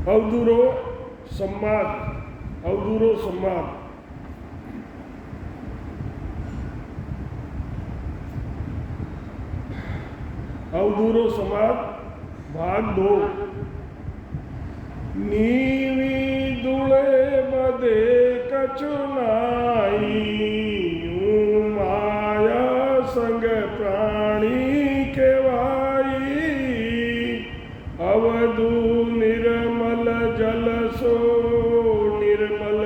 अवधूरो संवाद, अवधूरो संवाद। अवधूरो संवाद भाग 2। नीवी दुले बदे कचुनाई, माया संग प्राणी केवाई, अवधू निर्मल जल सो निर्मल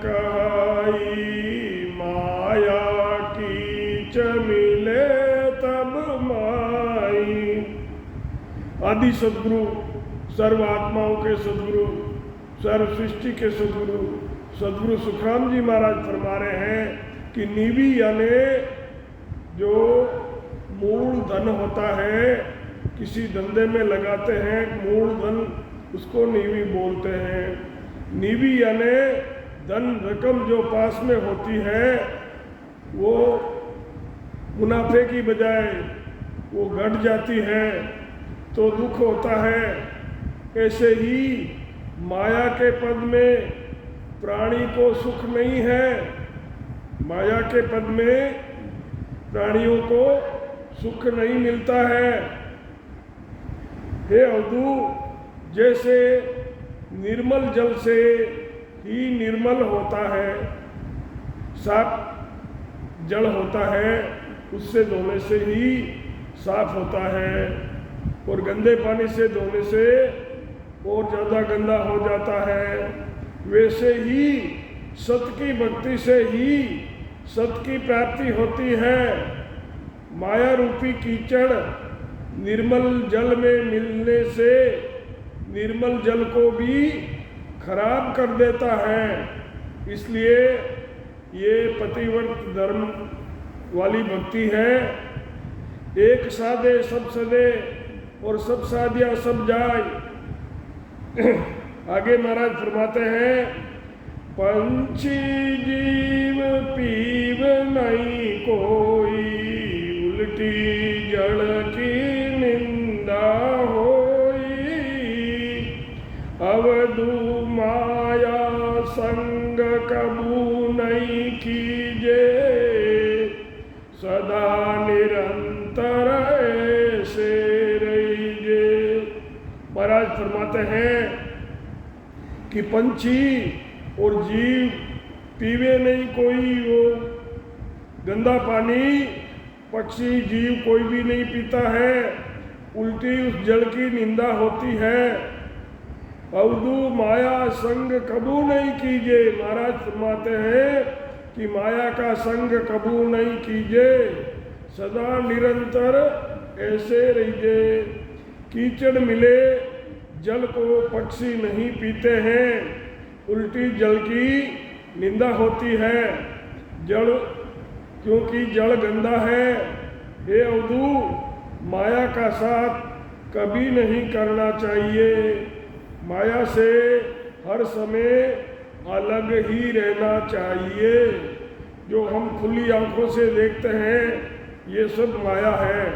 कहाई, माया कीच मिले तब माई। आदि सदगुरु, सर्व आत्माओं के सदगुरु, सर्व सृष्टि के सदगुरु सदगुरु सुखराम जी महाराज फरमा रहे हैं कि नीवी यानी जो मूल धन होता है, किसी धंधे में लगाते हैं मूल धन, उसको नीवी बोलते हैं। नीवी यानी धन रकम जो पास में होती है वो मुनाफे की बजाय वो घट जाती है तो दुख होता है। ऐसे ही माया के पद में प्राणी को सुख नहीं है, माया के पद में प्राणियों को सुख नहीं मिलता है। हे अवधू, जैसे निर्मल जल से ही निर्मल होता है, साफ जल होता है, उससे धोने से ही साफ होता है, और गंदे पानी से धोने से और ज़्यादा गंदा हो जाता है। वैसे ही सत की भक्ति से ही सत की प्राप्ति होती है। माया रूपी कीचड़ निर्मल जल में मिलने से निर्मल जल को भी खराब कर देता है। इसलिए ये पतिव्रत धर्म वाली भक्ति है। एक साधे सब सदे और सब साधिया सब जाय। आगे महाराज फरमाते हैं, पंछी जीव पीव नहीं कोई, उल्टी जड़ की निंदा होई, अवधू माया संग कबू नहीं कीजे, सदा निरंतर ऐसे रहिए। महाराज फरमाते हैं कि पंछी और जीव पीवे नहीं कोई, वो गंदा पानी पक्षी जीव कोई भी नहीं पीता है, उल्टी उस जल की निंदा होती है। अवधू माया संग कबू नहीं कीजिए। महाराज फरमाते हैं कि माया का संग कबू नहीं कीजिए, सदा निरंतर ऐसे रहिए। कीचड़ मिले जल को पक्षी नहीं पीते हैं, उल्टी जल की निंदा होती है, जल क्योंकि जल गंदा है। हे अवधू, माया का साथ कभी नहीं करना चाहिए। माया से हर समय अलग ही रहना चाहिए। जो हम खुली आंखों से देखते हैं ये सब माया है।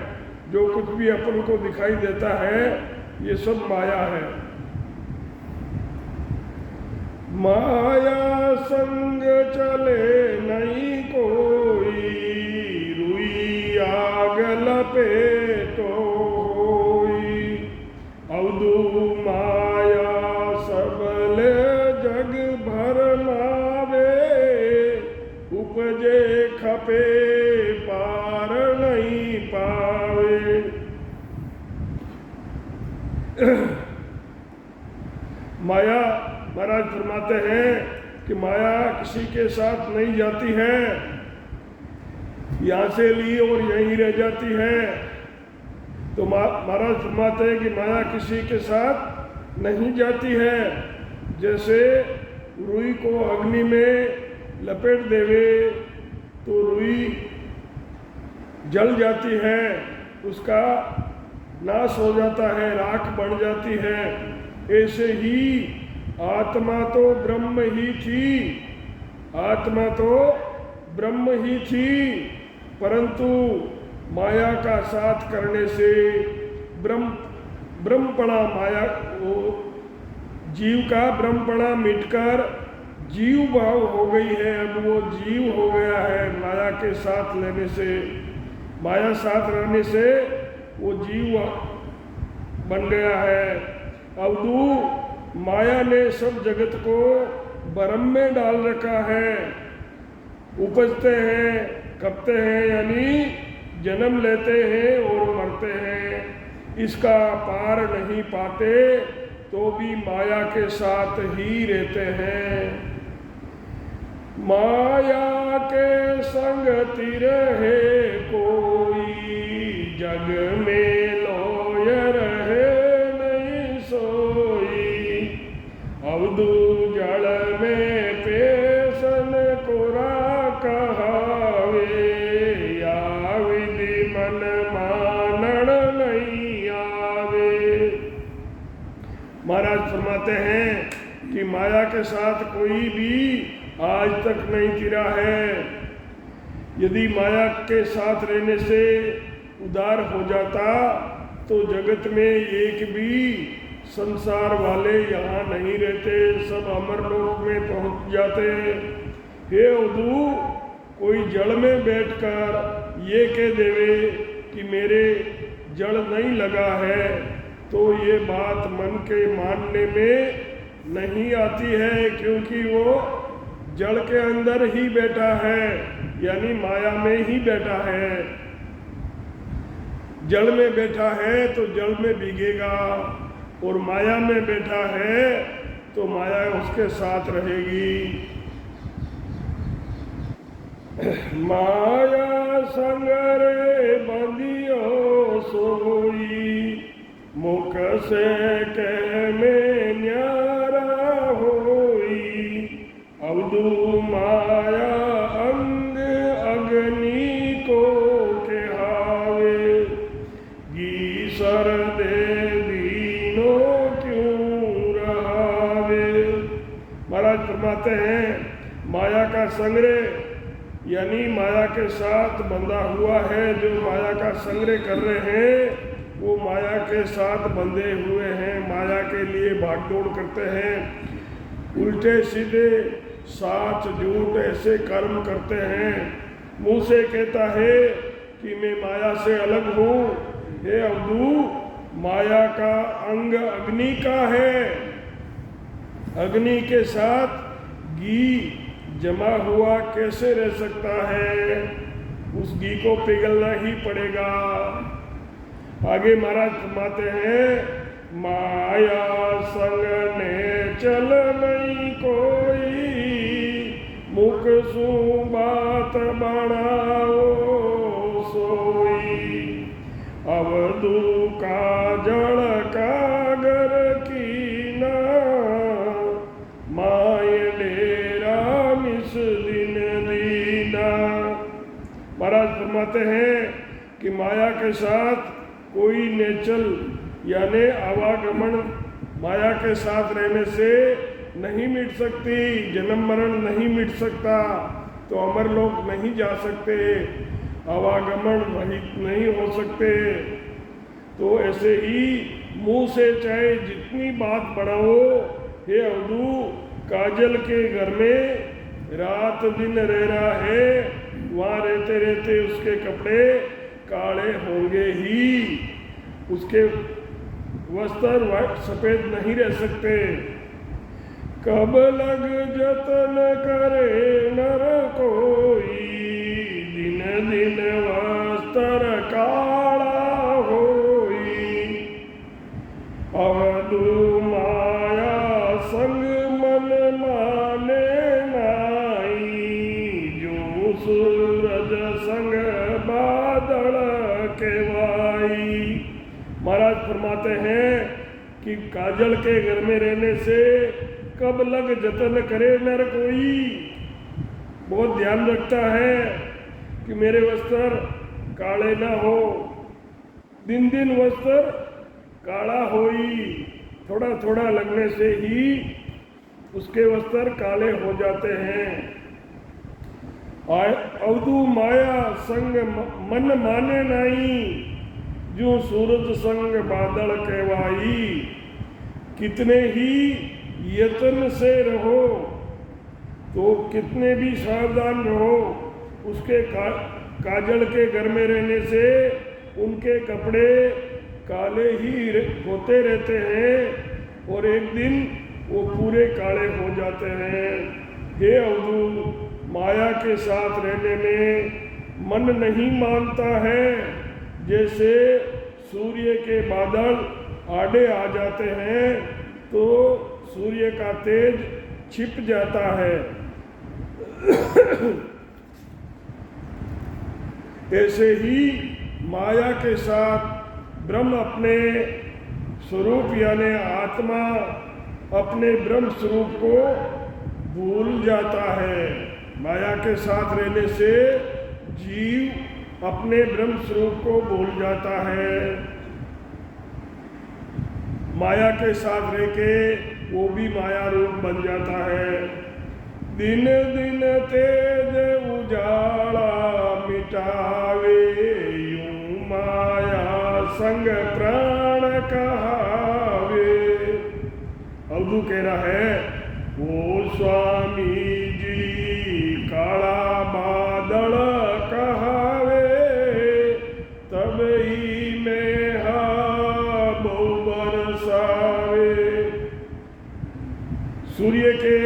जो कुछ भी अपन को दिखाई देता है ये सब माया है। माया संग चले नहीं कोई, रुई आग लपेटो होई, अवधू माया सबले जग भर मावे, उपजे खपे पार नहीं पावे। माया, महाराज फरमाते हैं कि माया किसी के साथ नहीं जाती है, यहाँ से ली और यहीं रह जाती है। तो महाराज फरमाते हैं कि माया किसी के साथ नहीं जाती है। जैसे रुई को अग्नि में लपेट देवे तो रुई जल जाती है, उसका नाश हो जाता है, राख बढ़ जाती है। ऐसे ही आत्मा तो ब्रह्म ही थी, आत्मा तो ब्रह्म ही थी, परंतु माया का साथ करने से ब्रह्मपणा माया को जीव का ब्रह्मपणा मिटकर जीव भाव हो गई है। अब वो जीव हो गया है माया के साथ लेने से, माया साथ रहने से वो जीव बन गया है। अवधू माया ने सब जगत को भ्रम में डाल रखा है। उपजते हैं, कपते हैं, यानी जन्म लेते हैं और मरते हैं। इसका पार नहीं पाते तो भी माया के साथ ही रहते हैं। माया के संग रहे कोई, जग में लोयर है नहीं सोई। अवधू जल में पेशन कुरा कहावे, या विधि मन मानण नहीं आवे। महाराज फरमाते हैं कि माया के साथ कोई भी आज तक नहीं चिरा है। यदि माया के साथ रहने से उदार हो जाता तो जगत में एक भी संसार वाले यहाँ नहीं रहते, सब अमरलोक में पहुँच जाते। हे अवधू, कोई जड़ में बैठकर ये कह देवे कि मेरे जड़ नहीं लगा है, तो ये बात मन के मानने में नहीं आती है, क्योंकि वो जड़ के अंदर ही बैठा है, यानी माया में ही बैठा है। जड़ में बैठा है तो जड़ में भीगेगा, और माया में बैठा है तो माया उसके साथ रहेगी। माया संग रे बंदियो सोई, मुख से कह में न्यारा होई। अवधू माया अंग अग्नि को केहावे, गीसर दे दीनो क्यों रहावे। महाराज फरमाते हैं माया का संग्रह, यानी माया के साथ बंधा हुआ है। जो माया का संग्रह कर रहे हैं वो माया के साथ बंधे हुए हैं, माया के लिए भागदौड़ करते हैं, उल्टे सीधे साच झूठ ऐसे कर्म करते हैं। मुंह से कहता है कि मैं माया से अलग हूँ। हे अवधू, माया का अंग अग्नि का है, अग्नि के साथ घी जमा हुआ कैसे रह सकता है? उस घी को पिघलना ही पड़ेगा। आगे महाराज फरमाते हैं माया संग ने चल नहीं कोई, मुख सु बात बनाओ सोई। अवधू का जड़ कागर की ना, माय डेरा मिस दिन दीना। महाराज फरमाते हैं कि माया के साथ कोई नेचल यानी आवागमन माया के साथ रहने से नहीं मिट सकती, जन्म मरण नहीं मिट सकता, तो अमर लोक नहीं जा सकते, आवागमन रहित नहीं हो सकते। तो ऐसे ही मुंह से चाहे जितनी बात बढ़ाओ, हे अवधू, काजल के घर में रात दिन रह रहा है, वहाँ रहते रहते उसके कपड़े काले होंगे ही, उसके वस्त्र सफेद नहीं रह सकते। कब लग जतन करे नर कोई, दिन दिन वस्त्र काला होई। अवधू माया संग मन माने नाई, जो सूरज संग बादल केवाई। महाराज फरमाते हैं कि काजल के घर में रहने से कब लग जतन करे नर कोई। बहुत ध्यान रखता है कि मेरे वस्त्र काले ना हो, दिन दिन वस्त्र काला होई, थोड़ा थोड़ा लगने से ही उसके वस्त्र काले हो जाते हैं। अवधू माया संग मन माने नहीं, जो सूरज संग बादल कहवाई। कितने ही यत्न से रहो, तो कितने भी सावधान रहो, उसके काजल के घर में रहने से उनके कपड़े काले ही होते रहते हैं और एक दिन वो पूरे काले हो जाते हैं। हे अवधूत, माया के साथ रहने में मन नहीं मानता है। जैसे सूर्य के बादल आड़े आ जाते हैं तो सूर्य का तेज छिप जाता है, ऐसे ही माया के साथ ब्रह्म अपने स्वरूप यानी आत्मा अपने ब्रह्म स्वरूप को भूल जाता है। माया के साथ रहने से जीव अपने ब्रह्म स्वरूप को भूल जाता है। माया के साथ रह के वो भी माया रूप बन जाता है। दिन दिन तेज उजाला मिटावे, यूं माया संग प्राण कहावे। अवधू कह रहा है, वो स्वामी जी काला बादल कहावे, तब ही में हा बहु बरसावे। सूर्य के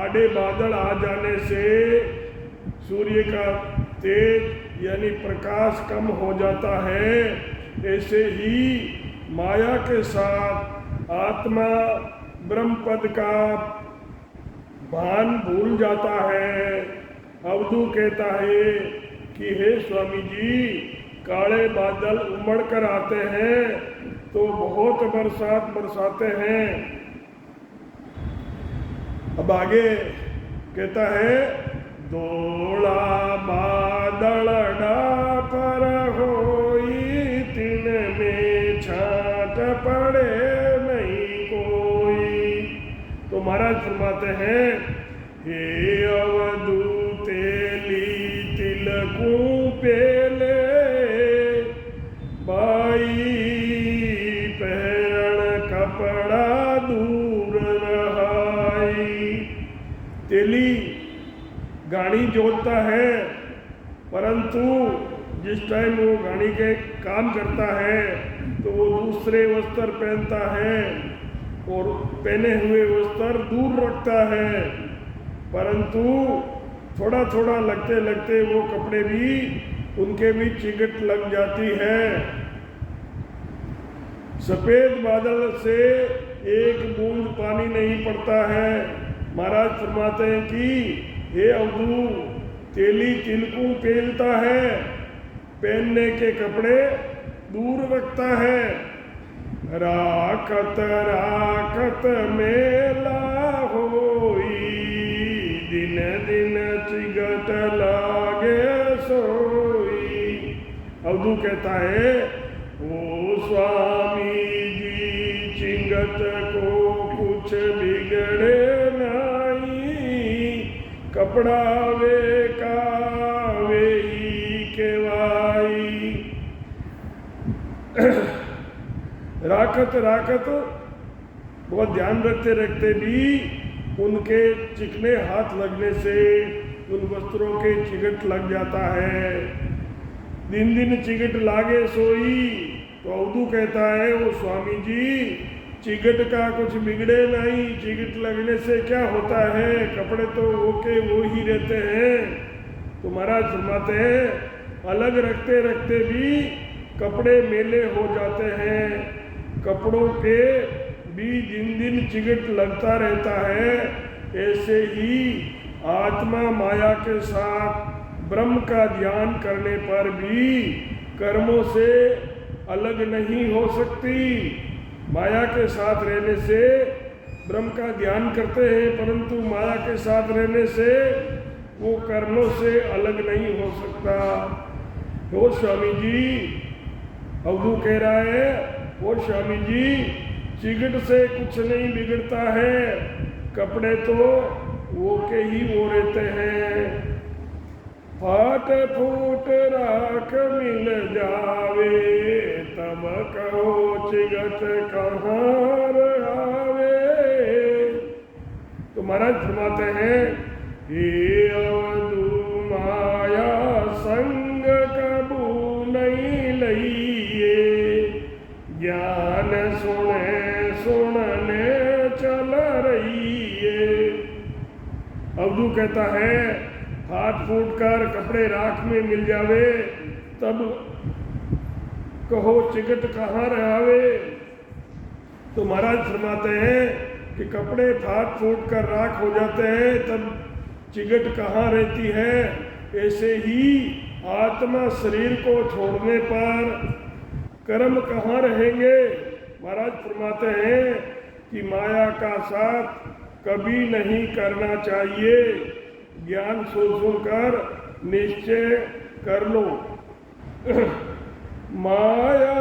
आड़े बादल आ जाने से सूर्य का तेज यानी प्रकाश कम हो जाता है। ऐसे ही माया के साथ आत्मा ब्रह्म पद का भान भूल जाता है। अवधू कहता है कि हे स्वामी जी, काले बादल उमड़ कर आते हैं तो बहुत बरसात बरसाते हैं। अब आगे कहता है, दौड़ा बादल पर होई, तिन में छाट पड़े नहीं कोई। तो महाराज फरमाते हैं, हे अवधूत तेली तिलकू पेले, बाई पहरण कपड़ा दूर रहाई। तेली गाड़ी जोतता है, परंतु जिस टाइम वो गाड़ी के काम करता है तो वो दूसरे वस्त्र पहनता है और पहने हुए वस्त्र दूर रखता है, परंतु थोड़ा थोड़ा लगते लगते वो कपड़े भी उनके भी चिगट लग जाती है। सफेद बादल से एक बूंद पानी नहीं पड़ता है। महाराज फरमाते हैं कि हे अवधू, तेली तिलकू पेलता है, पहनने के कपड़े दूर रखता है। राखत राखत मेला होई, दिन दिन चिगट लागे सोई। अवधू कहता है, ओ स्वामी जी, चिंगट को कुछ बिगड़े कपड़ा वे का वे ही केवाई। राखत राखत बहुत ध्यान रखते रखते भी उनके चिकने हाथ लगने से उन वस्त्रों के चिगट लग जाता है। दिन दिन चिगट लागे सोई। तो अवधू कहता है, वो स्वामी जी, चिगट का कुछ बिगड़े नहीं, चिगट लगने से क्या होता है, कपड़े तो ओके वो ही रहते हैं। तो महाराज फरमाते हैं, अलग रखते रखते भी कपड़े मेले हो जाते हैं, कपड़ों के भी दिन दिन चिगट लगता रहता है। ऐसे ही आत्मा माया के साथ ब्रह्म का ध्यान करने पर भी कर्मों से अलग नहीं हो सकती। माया के साथ रहने से ब्रह्म का ध्यान करते हैं, परंतु माया के साथ रहने से वो कर्मों से अलग नहीं हो सकता। वो स्वामी जी, अवधू कह रहा है, वो स्वामी जी, चिगट से कुछ नहीं बिगड़ता है, कपड़े तो वो के ही वो रहते हैं। फाट फूट राख मिल जावे, तब कहो चिगट कहाँ आवे। महाराज फरमाते हैं, हे अवधू माया संग कबू नहीं लइए, ज्ञान सुने सुनने चल रहिए। अवधू कहता है, हाथ फूट कर कपड़े राख में मिल जावे तब कहो चिगट कहाँ रहावे। तो महाराज फरमाते हैं कि कपड़े फाट फूट कर राख हो जाते हैं तब चिगट कहाँ रहती है। ऐसे ही आत्मा शरीर को छोड़ने पर कर्म कहाँ रहेंगे। महाराज फरमाते हैं कि माया का साथ कभी नहीं करना चाहिए, ज्ञान सुन कर निश्चय कर लो। माया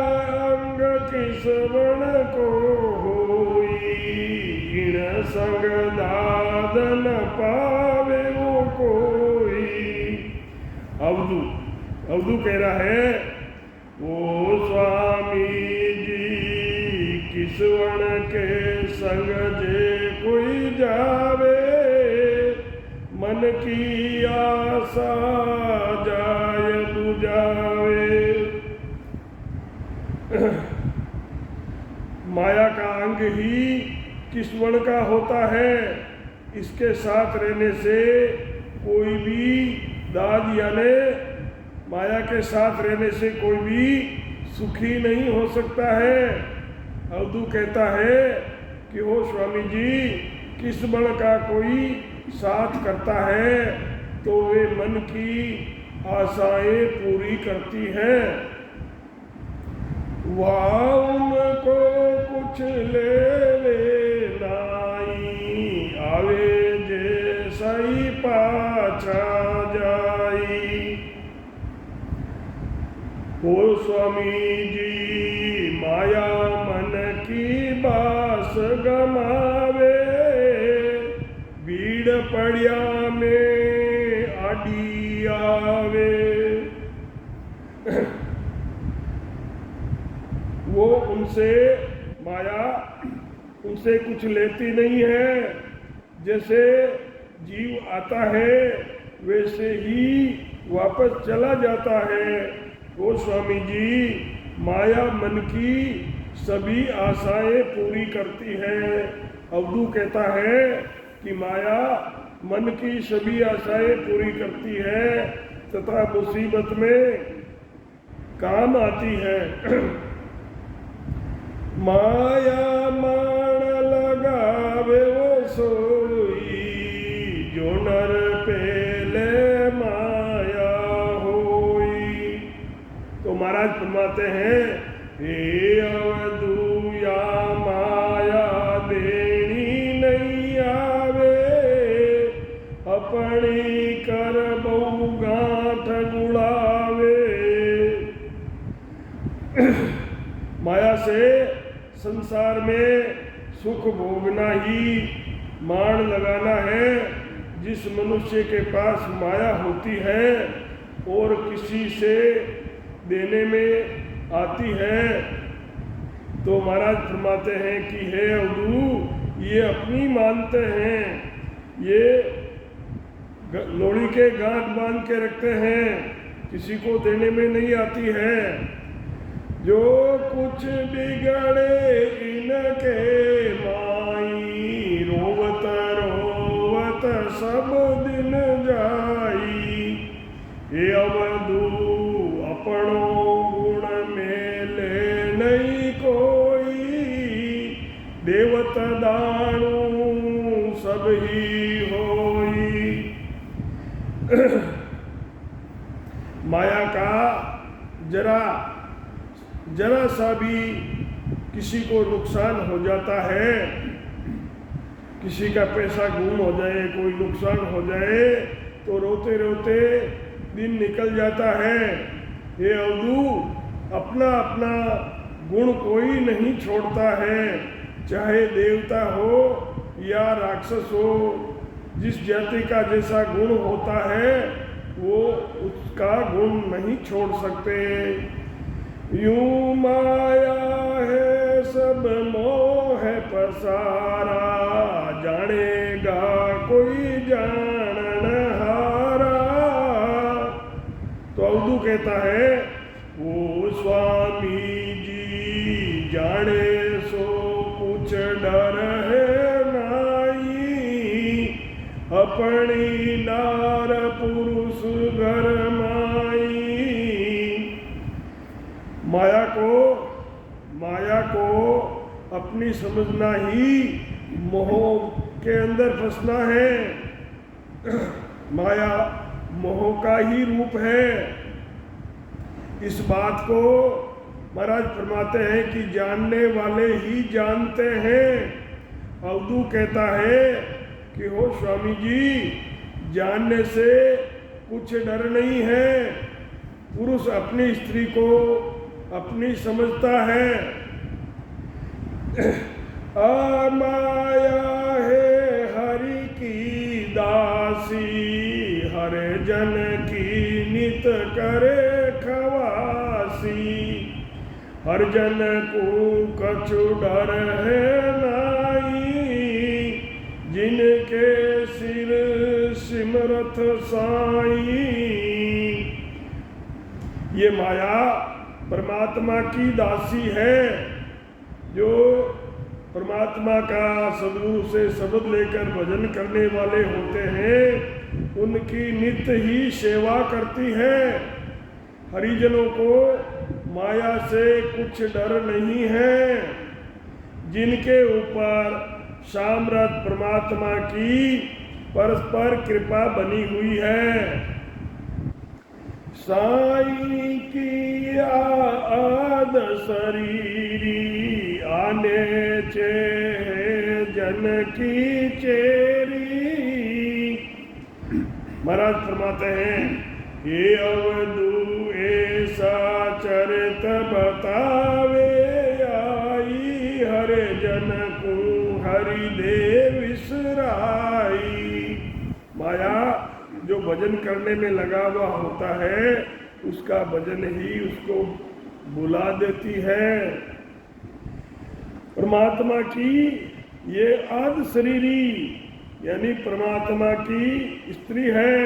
अंग किस बण को होई, इन संग दादन पावे वो कोई। अवधू कह रहा है, ओ स्वामी जी किस बण के संग जे कोई जावे, मन की आशा जाय बुझावे। माया का अंग ही किस वर्ण का होता है, इसके साथ रहने से कोई भी दाद यानी माया के साथ रहने से कोई भी सुखी नहीं हो सकता है। अवधू कहता है कि हो स्वामी जी किस वर्ण का कोई साथ करता है तो वे मन की आशाएं पूरी करती हैं। वहाँ उनको कुछ लेवे नाई, आवे जैसा ही पाछा जाई। हो स्वामी जी माया मन की बास गमावे, भीड़ पड़िया में आड़ी आवे। वो माया उनसे कुछ लेती नहीं है। जैसे जीव आता है वैसे ही वापस चला जाता है। वो स्वामी जी माया मन की सभी आशाएं पूरी करती है। अवधू कहता है कि माया मन की सभी आशाएं पूरी करती है तथा मुसीबत में काम आती है। माया मान लगावे वो सोई, जो नर पहले माया होई। तो महाराज फरमाते हैं, हे अवधू या माया देनी नहीं आवे, अपनी कर बहु गांठ गुड़ावे। माया से संसार में सुख भोगना ही मान लगाना है। जिस मनुष्य के पास माया होती है और किसी से देने में आती है तो महाराज फरमाते हैं कि हे अवधू ये अपनी मानते हैं, ये लोड़ी के गांठ बांध के रखते हैं, किसी को देने में नहीं आती है। जो कुछ बिगड़े इनके माई, रोवत रोवत सब दिन जाई। हे अवधू अपनो गुण मेले नहीं कोई, देवत दानु सब ही होई। माया का जरा सा भी किसी को नुकसान हो जाता है, किसी का पैसा गुम हो जाए, कोई नुकसान हो जाए तो रोते रोते दिन निकल जाता है। ये अवधू अपना अपना गुण कोई नहीं छोड़ता है, चाहे देवता हो या राक्षस हो। जिस जाति का जैसा गुण होता है वो उसका गुण नहीं छोड़ सकते। यूं माया है सब मोह पसारा, जानेगा कहता है, वो स्वामी जी जाने सो कुछ डर है नाई, अपनी नार पुरुष घर माई। माया को अपनी समझना ही मोह के अंदर फंसना है। माया मोह का ही रूप है। इस बात को महाराज फरमाते हैं कि जानने वाले ही जानते हैं। अवधू कहता है कि हो स्वामी जी, जानने से कुछ डर नहीं है। पुरुष अपनी स्त्री को अपनी समझता है। माया है हरि की दासी, हर जन की नित करे खवासी। हर जन को कछु डर है नाई, जिनके सिर सिमरथ साई। ये माया परमात्मा की दासी है। जो परमात्मा का सदगुरु से शब्द लेकर भजन करने वाले होते हैं, उनकी नित्य ही सेवा करती है। हरिजनों को माया से कुछ डर नहीं है। जिनके ऊपर सामर्थ्य परमात्मा की परस्पर कृपा बनी हुई है। साई की आद शरीरी, आने चे जन की चेरी। महाराज फरमाते हैं, ये अवधू ऐसा चरित बतावे आई, हरे जन को हरि दे विसराई। माया जो भजन करने में लगा हुआ होता है, उसका भजन ही उसको बुला देती है। परमात्मा की ये आद शरीरी यानी परमात्मा की स्त्री है।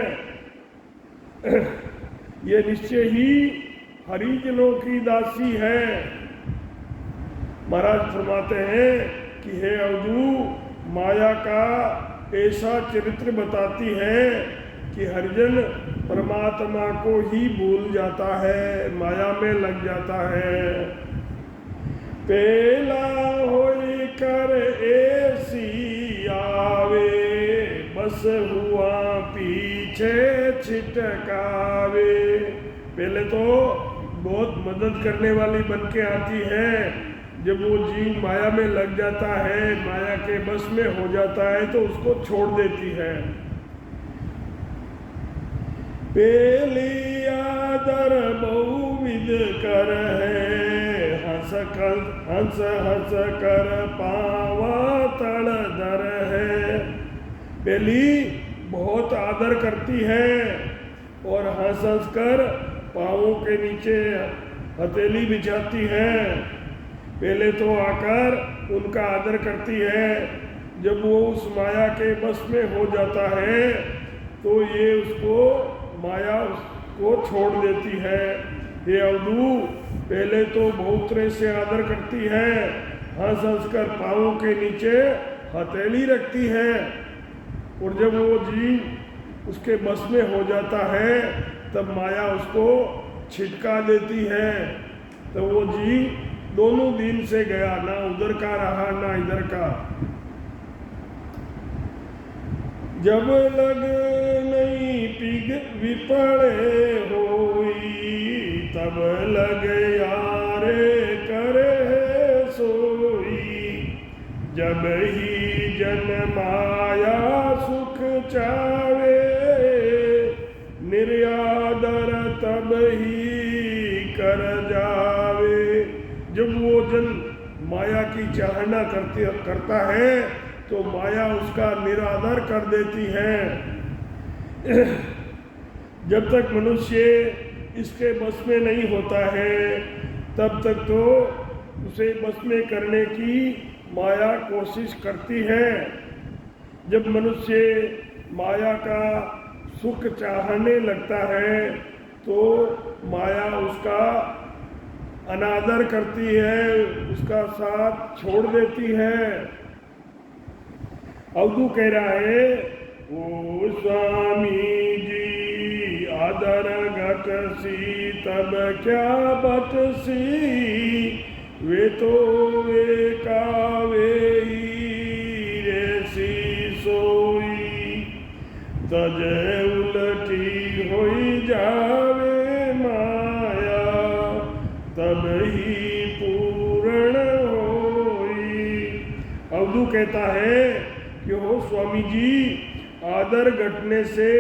ये निश्चय ही हरिजनों की दासी है। महाराज फरमाते हैं कि हे अवधू, माया का ऐसा चरित्र बताती है कि हरिजन परमात्मा को ही भूल जाता है, माया में लग जाता है। पेला होई कर ऐसी आवे, बस हुआ पीछे छिटकावे। पहले तो बहुत मदद करने वाली बन के आती है, जब वो जीव माया में लग जाता है, माया के बस में हो जाता है, तो उसको छोड़ देती है। पेली आदर बहुविध कर है, हंस हंस कर पावा तड़ दर है। पेली बहुत आदर करती है और हंस हंस कर पाँवों के नीचे हथेली बिछाती है। पहले तो आकर उनका आदर करती है, जब वो उस माया के बस में हो जाता है तो ये उसको माया को छोड़ देती है। ये अवधू पहले तो बहुत तरह से आदर करती है, हंस हंस कर पाँवों के नीचे हथेली रखती है, और जब वो जीव उसके बस में हो जाता है तब माया उसको छिटका देती है। तो वो जीव दोनों दिन से गया, ना उधर का रहा ना इधर का। जब लग नहीं पिग विपड़े होई, तब लग यारे करे सोई। जब ही जन माया सुख चावे, निर्यादर तब ही कर जावे। जब वो जन माया की चाहना करता है तो माया उसका निरादर कर देती है। जब तक मनुष्य इसके बस में नहीं होता है तब तक तो उसे बस में करने की माया कोशिश करती है। जब मनुष्य माया का सुख चाहने लगता है तो माया उसका अनादर करती है, उसका साथ छोड़ देती है। अवधू कह रहा है, ओ स्वामी जी आदर घटसी तब क्या बटसी, वे तो वे का वे रेसी सोई, तजे उलटी होई जावे माया, तब ही पूर्ण होई। अवधू कहता है कि हो स्वामी जी, आदर घटने से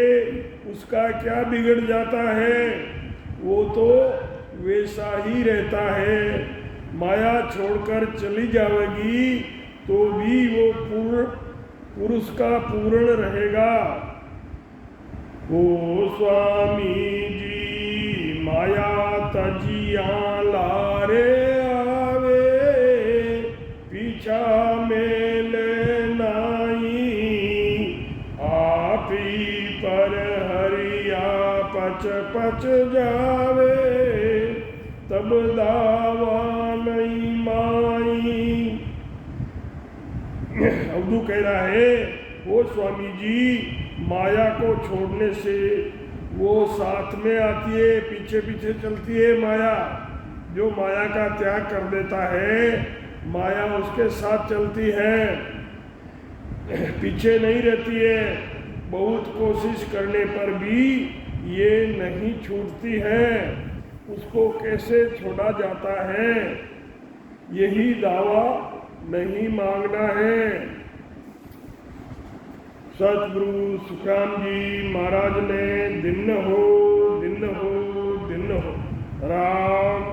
उसका क्या बिगड़ जाता है, वो तो वैसा ही रहता है। माया छोड़कर चली जाएगी तो भी वो पुरुष का पूर्ण रहेगा। ओ स्वामी जी माया तजिया लारे आवे, पीछा मेले नाई, आपी पर हरिया पच पच जावे, तब दावा नहीं माई। अवधू कह रहा है, वो स्वामी जी माया को छोड़ने से वो साथ में आती है, पीछे पीछे चलती है माया। जो माया का त्याग कर देता है, माया उसके साथ चलती है, पीछे नहीं रहती है। बहुत कोशिश करने पर भी ये नहीं छूटती है। उसको कैसे छोड़ा जाता है, यही दावा नहीं मांगना है। सतगुरु सुखराम जी महाराज ने दिन हो दिन हो दिन हो राम